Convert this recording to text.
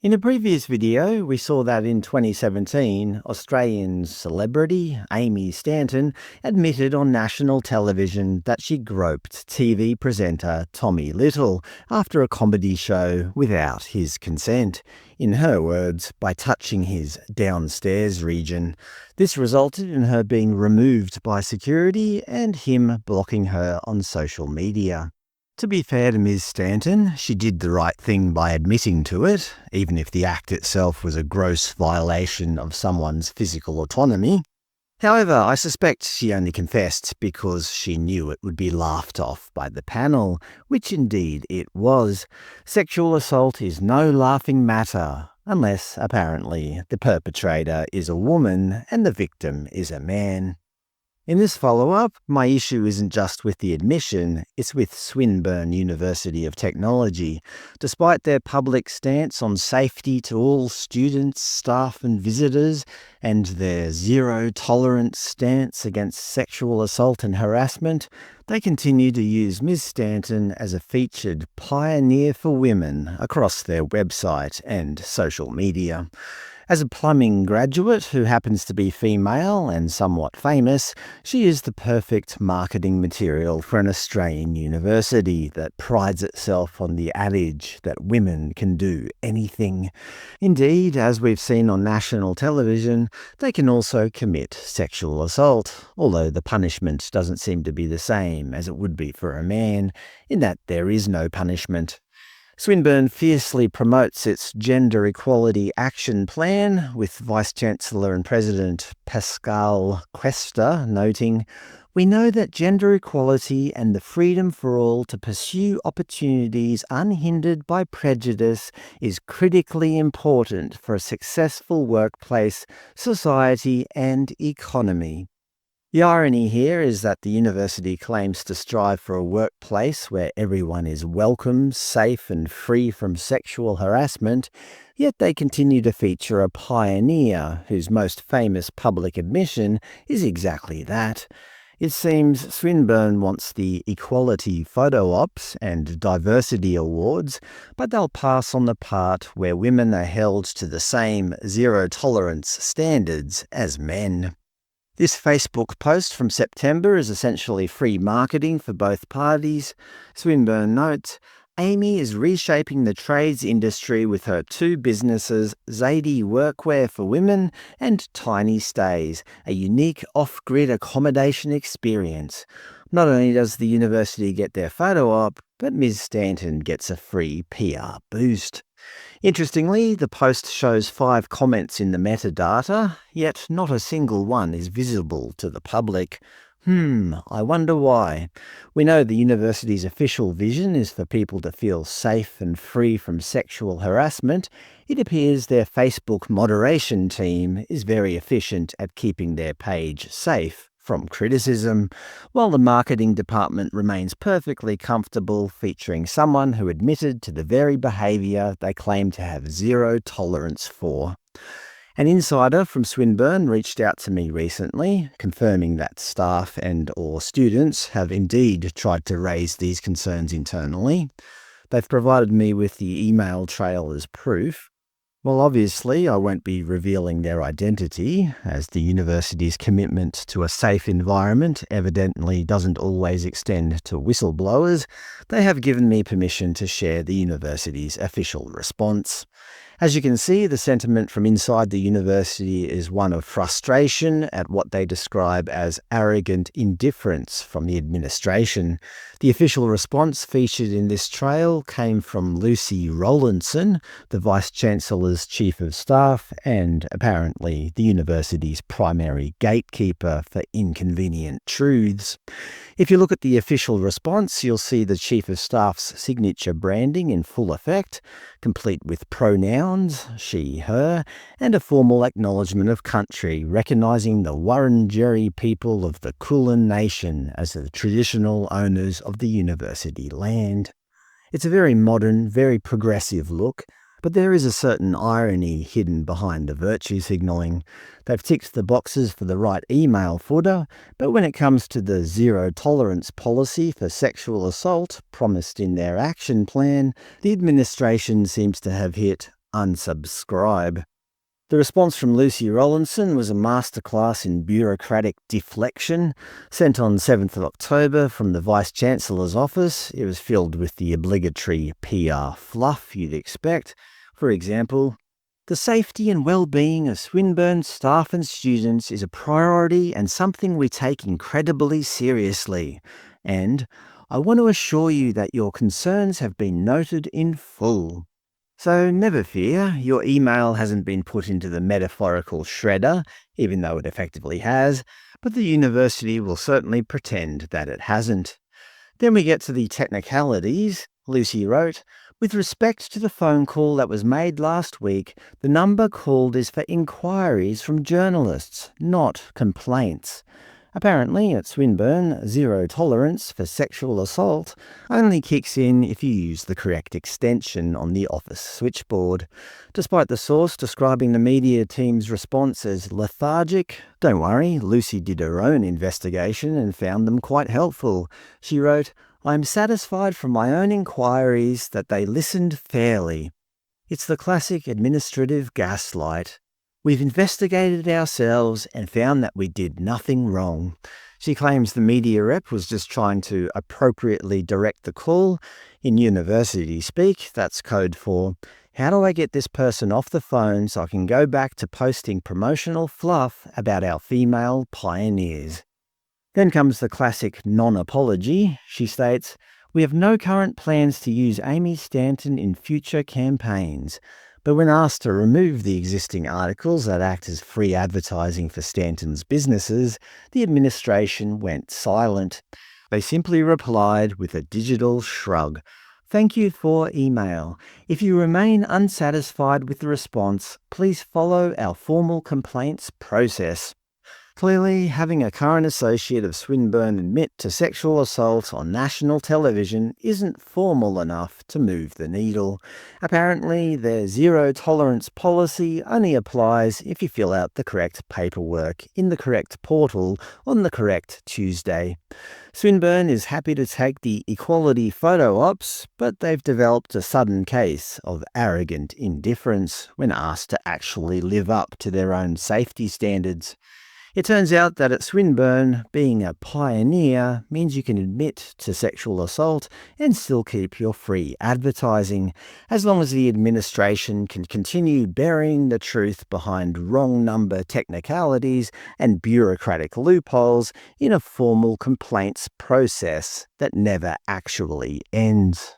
In a previous video, we saw that in 2017, Australian celebrity Aimee Stanton admitted on national television that she groped TV presenter Tommy Little after a comedy show without his consent. In her words, by touching his downstairs region. This resulted in her being removed by security and him blocking her on social media. To be fair to Ms. Stanton, she did the right thing by admitting to it, even if the act itself was a gross violation of someone's physical autonomy. However, I suspect she only confessed because she knew it would be laughed off by the panel, which indeed it was. Sexual assault is no laughing matter, unless, apparently, the perpetrator is a woman and the victim is a man. In this follow-up, my issue isn't just with the admission, it's with Swinburne University of Technology. Despite their public stance on safety to all students, staff and visitors, and their zero-tolerance stance against sexual assault and harassment, they continue to use Ms. Stanton as a featured pioneer for women across their website and social media. As a plumbing graduate who happens to be female and somewhat famous, she is the perfect marketing material for an Australian university that prides itself on the adage that women can do anything. Indeed, as we've seen on national television, they can also commit sexual assault, although the punishment doesn't seem to be the same as it would be for a man, in that there is no punishment. Swinburne fiercely promotes its gender equality action plan, with Vice-Chancellor and President Pascale noting, "We know that gender equality and the freedom for all to pursue opportunities unhindered by prejudice is critically important for a successful workplace, society and economy." The irony here is that the university claims to strive for a workplace where everyone is welcome, safe and free from sexual harassment, yet they continue to feature a pioneer whose most famous public admission is exactly that. It seems Swinburne wants the equality photo ops and diversity awards, but they'll pass on the part where women are held to the same zero-tolerance standards as men. This Facebook post from September is essentially free marketing for both parties. Swinburne notes, "Aimee is reshaping the trades industry with her two businesses, Zadie Workwear for Women and Tiny Stays, a unique off-grid accommodation experience." Not only does the university get their photo op, but Ms. Stanton gets a free PR boost. Interestingly, the post shows 5 comments in the metadata, yet not a single one is visible to the public. I wonder why. We know the university's official vision is for people to feel safe and free from sexual harassment. It appears their Facebook moderation team is very efficient at keeping their page safe from criticism, while the marketing department remains perfectly comfortable featuring someone who admitted to the very behaviour they claim to have zero tolerance for. An insider from Swinburne reached out to me recently, confirming that staff and/or students have indeed tried to raise these concerns internally. They've provided me with the email trail as proof. Well, obviously, I won't be revealing their identity, as the university's commitment to a safe environment evidently doesn't always extend to whistleblowers. They have given me permission to share the university's official response. As you can see, the sentiment from inside the university is one of frustration at what they describe as arrogant indifference from the administration. The official response featured in this trail came from Lucy Rowlandson, the Vice-Chancellor's Chief of Staff and, apparently, the university's primary gatekeeper for inconvenient truths. If you look at the official response, you'll see the Chief of Staff's signature branding in full effect, complete with pronouns, she, her, and a formal acknowledgement of country, recognising the Wurundjeri people of the Kulin Nation as the traditional owners of the university land. It's a very modern, very progressive look, but there is a certain irony hidden behind the virtue signalling. They've ticked the boxes for the right email footer, but when it comes to the zero-tolerance policy for sexual assault promised in their action plan, the administration seems to have hit unsubscribe. The response from Lucy Rollinson was a masterclass in bureaucratic deflection, sent on 7th of October from the Vice-Chancellor's office. It was filled with the obligatory PR fluff you'd expect. For example, the safety and well-being of Swinburne staff and students is a priority and something we take incredibly seriously. And I want to assure you that your concerns have been noted in full. So never fear, your email hasn't been put into the metaphorical shredder, even though it effectively has, but the university will certainly pretend that it hasn't. Then we get to the technicalities. Lucy wrote, "With respect to the phone call that was made last week, the number called is for inquiries from journalists, not complaints. Apparently, at Swinburne, zero tolerance for sexual assault only kicks in if you use the correct extension on the office switchboard. Despite the source describing the media team's response as lethargic, don't worry, Lucy did her own investigation and found them quite helpful. She wrote, I am satisfied from my own inquiries that they listened fairly. It's the classic administrative gaslight. We've investigated it ourselves and found that we did nothing wrong." She claims the media rep was just trying to appropriately direct the call. In university speak, that's code for, how do I get this person off the phone so I can go back to posting promotional fluff about our female pioneers? Then comes the classic non-apology. She states, "We have no current plans to use Aimee Stanton in future campaigns." But when asked to remove the existing articles that act as free advertising for Stanton's businesses, the administration went silent. They simply replied with a digital shrug. "Thank you for email. If you remain unsatisfied with the response, please follow our formal complaints process." Clearly, having a current associate of Swinburne admit to sexual assault on national television isn't formal enough to move the needle. Apparently, their zero-tolerance policy only applies if you fill out the correct paperwork in the correct portal on the correct Tuesday. Swinburne is happy to take the equality photo ops, but they've developed a sudden case of arrogant indifference when asked to actually live up to their own safety standards. It turns out that at Swinburne, being a pioneer means you can admit to sexual assault and still keep your free advertising, as long as the administration can continue burying the truth behind wrong number technicalities and bureaucratic loopholes in a formal complaints process that never actually ends.